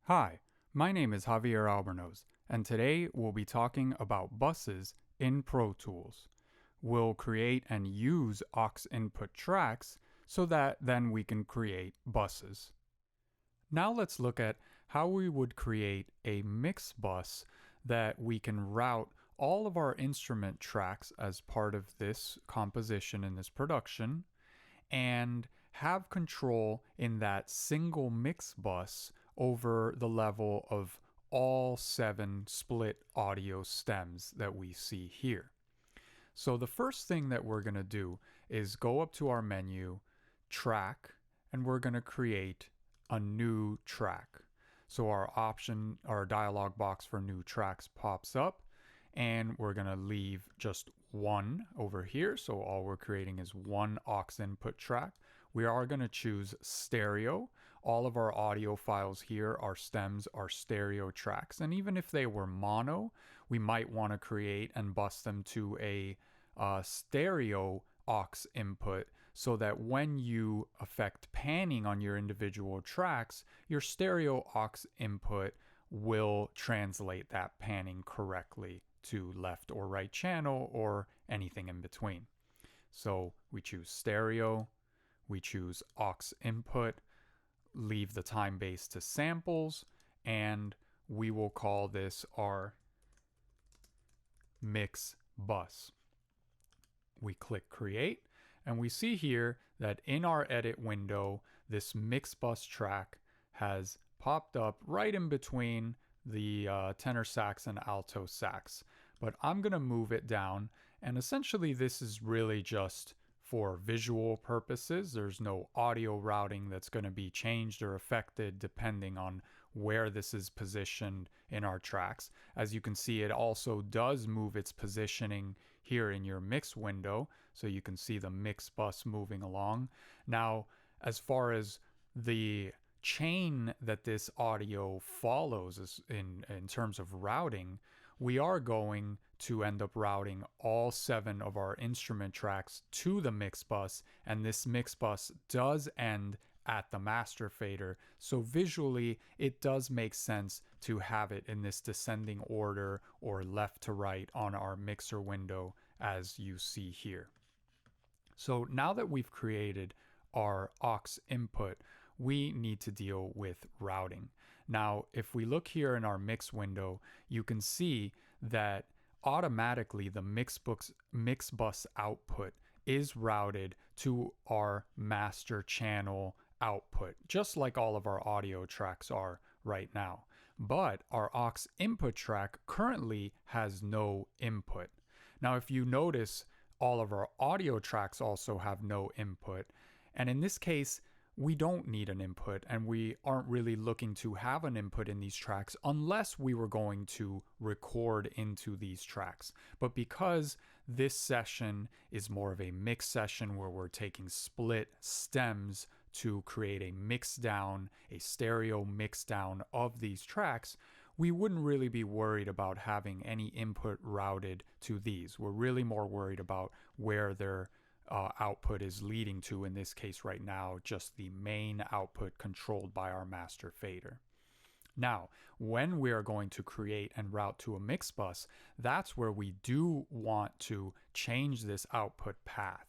Hi, my name is Javier Albornoz, and today we'll be talking about buses in Pro Tools. We'll create and use aux input tracks so that then we can create buses. Now let's look at how we would create a mix bus that we can route all of our instrument tracks as part of this composition in this production and have control in that single mix bus over the level of all 7 split audio stems that we see here. So the first thing that we're going to do is go up to our menu, track, and we're going to create a new track. So our dialog box for new tracks pops up, and we're going to leave just one over here. So all we're creating is one aux input track. We are going to choose stereo. All of our audio files here, our stems, are stereo tracks. And even if they were mono, we might want to create and bus them to a stereo aux input so that when you affect panning on your individual tracks, your stereo aux input will translate that panning correctly to left or right channel or anything in between. So we choose stereo, we choose aux input, leave the time base to samples, and we will call this our mix bus. We click create, and we see here that in our edit window, this mix bus track has popped up right in between the tenor sax and alto sax. But I'm going to move it down, and essentially this is really just for visual purposes. There's no audio routing that's going to be changed or affected depending on where this is positioned in our tracks. As you can see, it also does move its positioning here in your mix window, so you can see the mix bus moving along. Now, as far as the chain that this audio follows is in terms of routing, we are going to end up routing all 7 of our instrument tracks to the mix bus, and this mix bus does end at the master fader. So visually, it does make sense to have it in this descending order or left to right on our mixer window as you see here. So now that we've created our aux input, we need to deal with routing. Now, if we look here in our mix window, you can see that automatically the mix bus output is routed to our master channel output, just like all of our audio tracks are right now. But our aux input track currently has no input. Now, if you notice, all of our audio tracks also have no input. And in this case, we don't need an input, and we aren't really looking to have an input in these tracks unless we were going to record into these tracks. But because this session is more of a mix session where we're taking split stems to create a mix down, a stereo mix down of these tracks, we wouldn't really be worried about having any input routed to these. We're really more worried about where their output is leading to, in this case right now, just the main output controlled by our master fader. Now, when we are going to create and route to a mix bus, that's where we do want to change this output path.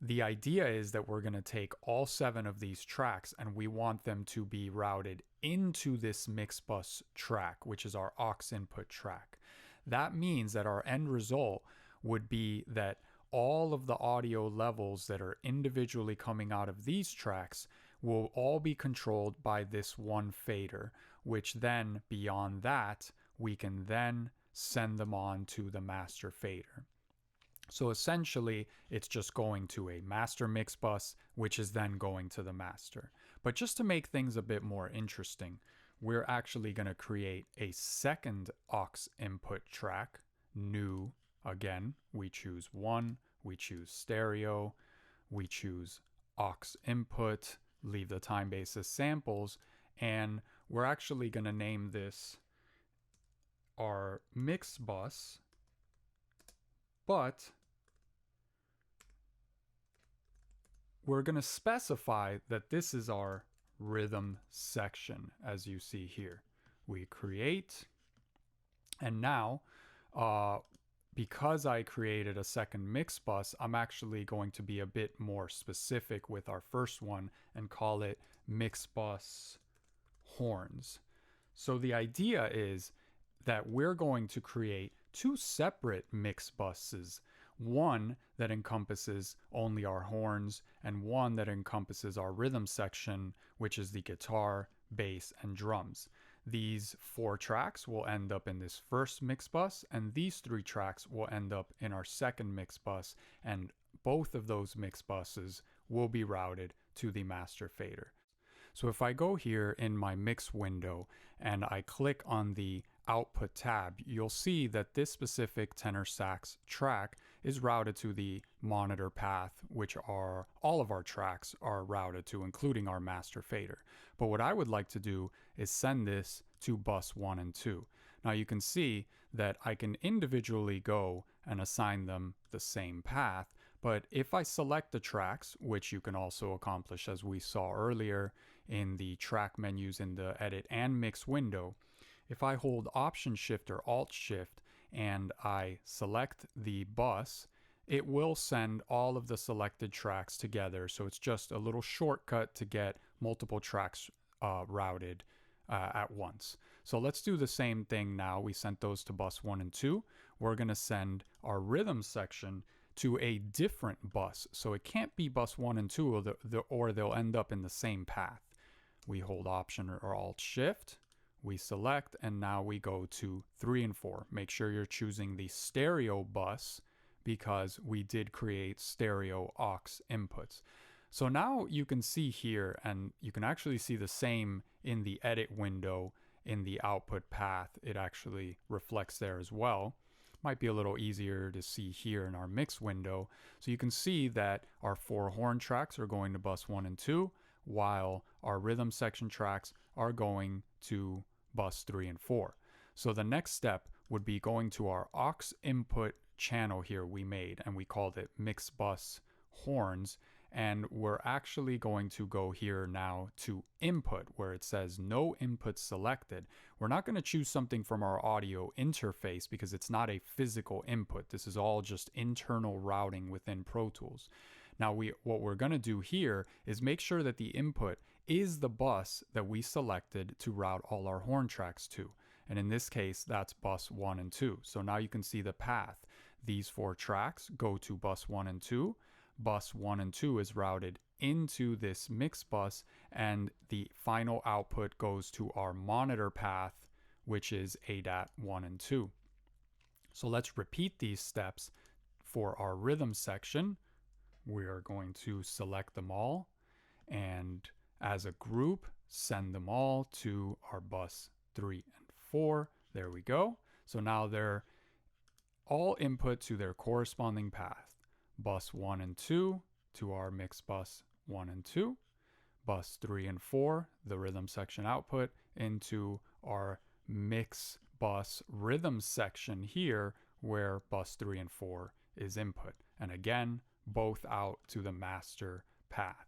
The idea is that we're going to take all 7 of these tracks and we want them to be routed into this mix bus track, which is our aux input track. That means that our end result would be that all of the audio levels that are individually coming out of these tracks will all be controlled by this one fader, which then beyond that, we can then send them on to the master fader. So essentially, it's just going to a master mix bus, which is then going to the master. But just to make things a bit more interesting, we're actually going to create a second aux input track, new. Again, we choose one, we choose stereo, we choose aux input, leave the time base as samples, and we're actually going to name this our mix bus, but we're going to specify that this is our rhythm section, as you see here. We create, and now because I created a second mix bus, I'm actually going to be a bit more specific with our first one and call it mix bus horns. So the idea is that we're going to create two separate mix buses, one that encompasses only our horns and one that encompasses our rhythm section, which is the guitar, bass, and drums. These 4 tracks will end up in this first mix bus, and these 3 tracks will end up in our second mix bus, and both of those mix buses will be routed to the master fader. So if I go here in my mix window and I click on the output tab, you'll see that this specific tenor sax track is routed to the monitor path, which are all of our tracks are routed to, including our master fader. But what I would like to do is send this to bus 1 and 2. Now you can see that I can individually go and assign them the same path, but if I select the tracks, which you can also accomplish as we saw earlier in the track menus in the edit and mix window, if I hold Option Shift or Alt Shift and I select the bus, it will send all of the selected tracks together. So it's just a little shortcut to get multiple tracks routed at once. So let's do the same thing now. We sent those to bus 1 and 2. We're going to send our rhythm section to a different bus. So it can't be bus 1 and 2 or they'll end up in the same path. We hold Option or Alt Shift. We select, and now we go to 3 and 4. Make sure you're choosing the stereo bus because we did create stereo aux inputs. So now you can see here, and you can actually see the same in the edit window in the output path. It actually reflects there as well. Might be a little easier to see here in our mix window. So you can see that our 4 horn tracks are going to bus 1 and 2, while our rhythm section tracks are going to bus 3 and 4. So the next step would be going to our aux input channel here we made, and we called it mix bus horns, and we're actually going to go here now to input where it says no input selected. We're not going to choose something from our audio interface because it's not a physical input. This is all just internal routing within Pro Tools. Now what we're going to do here is make sure that the input is the bus that we selected to route all our horn tracks to. And in this case, that's bus 1 and 2. So now you can see the path. These 4 tracks go to bus 1 and 2. Bus 1 and 2 is routed into this mix bus, and the final output goes to our monitor path, which is ADAT 1 and 2. So let's repeat these steps for our rhythm section. We are going to select them all, and as a group, send them all to our bus 3 and 4. There we go. So now they're all input to their corresponding path. Bus 1 and 2 to our mix bus 1 and 2. Bus 3 and 4, the rhythm section output, into our mix bus rhythm section here where bus 3 and 4 is input. And again, both out to the master path.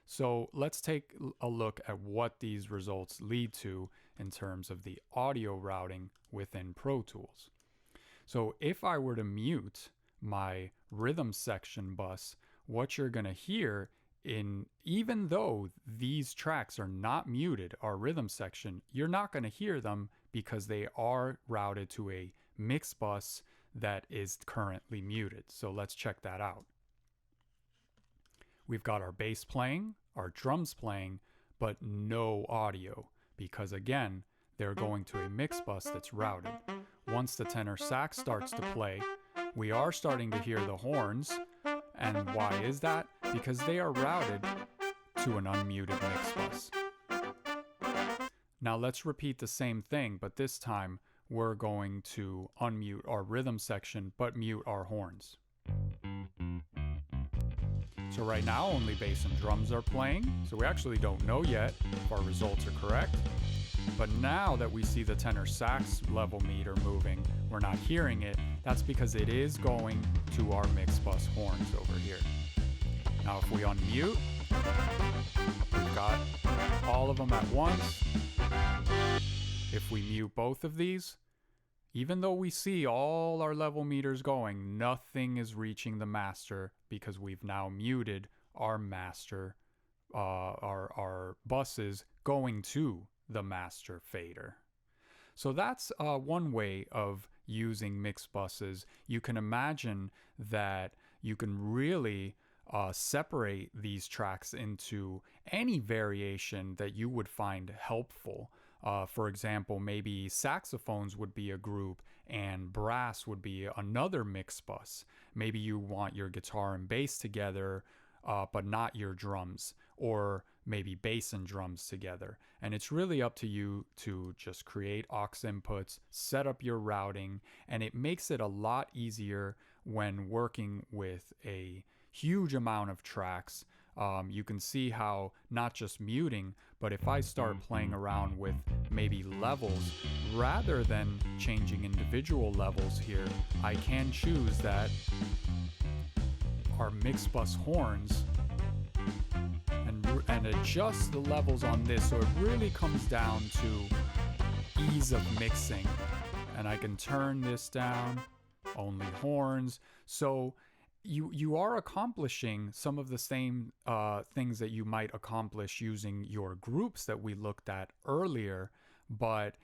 So let's take a look at what these results lead to in terms of the audio routing within Pro Tools. So if I were to mute my rhythm section bus, what you're going to hear even though these tracks are not muted, our rhythm section, you're not going to hear them because they are routed to a mix bus that is currently muted. So let's check that out. We've got our bass playing, our drums playing, but no audio because again, they're going to a mix bus that's routed. Once the tenor sax starts to play, we are starting to hear the horns. And why is that? Because they are routed to an unmuted mix bus. Now let's repeat the same thing, but this time we're going to unmute our rhythm section, but mute our horns. So right now only bass and drums are playing, so we actually don't know yet if our results are correct. But now that we see the tenor sax level meter moving, we're not hearing it. That's because it is going to our mix bus horns over here. Now if we unmute, we've got all all of them at once, if we mute both of these, even though we see all our level meters going, nothing is reaching the master because we've now muted our master, our buses going to the master fader. So that's one way of using mixed buses. You can imagine that you can really separate these tracks into any variation that you would find helpful. For example, maybe saxophones would be a group and brass would be another mix bus. Maybe you want your guitar and bass together, but not your drums, or maybe bass and drums together. And it's really up to you to just create aux inputs, set up your routing, and it makes it a lot easier when working with a huge amount of tracks. You can see how not just muting, but if I start playing around with maybe levels, rather than changing individual levels here, I can choose that our mix bus horns and adjust the levels on this, so it really comes down to ease of mixing. And I can turn this down, only horns. So you are accomplishing some of the same things that you might accomplish using your groups that we looked at earlier, but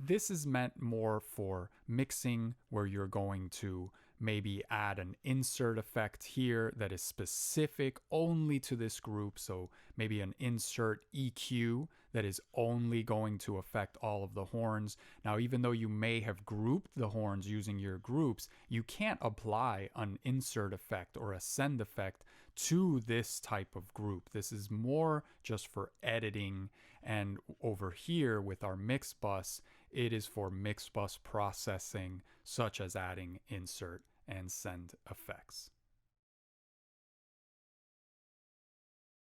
this is meant more for mixing, where you're going to maybe add an insert effect here that is specific only to this group. So maybe an insert EQ that is only going to affect all of the horns. Now, even though you may have grouped the horns using your groups, you can't apply an insert effect or a send effect to this type of group. This is more just for editing. And over here with our mix bus, it is for mix bus processing, such as adding insert and send effects.